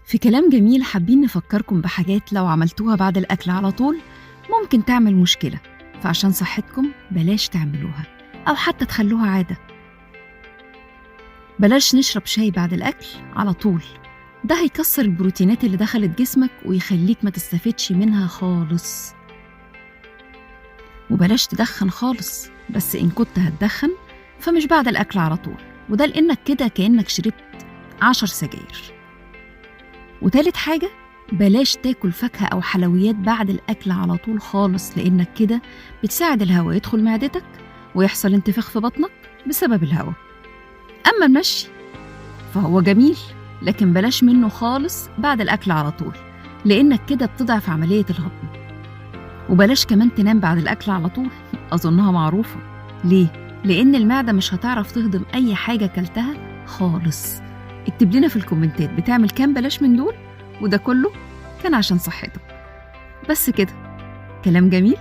في كلام جميل حابين نفكركم بحاجات لو عملتوها بعد الأكل على طول ممكن تعمل مشكلة، فعشان صحتكم بلاش تعملوها أو حتى تخلوها عادة. بلاش نشرب شاي بعد الأكل على طول، ده هيكسر البروتينات اللي دخلت جسمك ويخليك ما تستفدش منها خالص. وبلاش تدخن خالص، بس إن كنت هتدخن فمش بعد الأكل على طول، وده لأنك كده كأنك شربت 10 سجاير. وتالت حاجة، بلاش تاكل فاكهة أو حلويات بعد الأكل على طول خالص، لأنك كده بتساعد الهواء يدخل معدتك ويحصل انتفاخ في بطنك بسبب الهواء. أما المشي فهو جميل، لكن بلاش منه خالص بعد الأكل على طول، لأنك كده بتضعف عملية الهضم. وبلاش كمان تنام بعد الأكل على طول، أظنها معروفة. ليه؟ لأن المعدة مش هتعرف تهضم أي حاجة كلتها خالص. اكتب لنا في الكومنتات بتعمل كام بلاش من دول، وده كله كان عشان صحتك. بس كده، كلام جميل.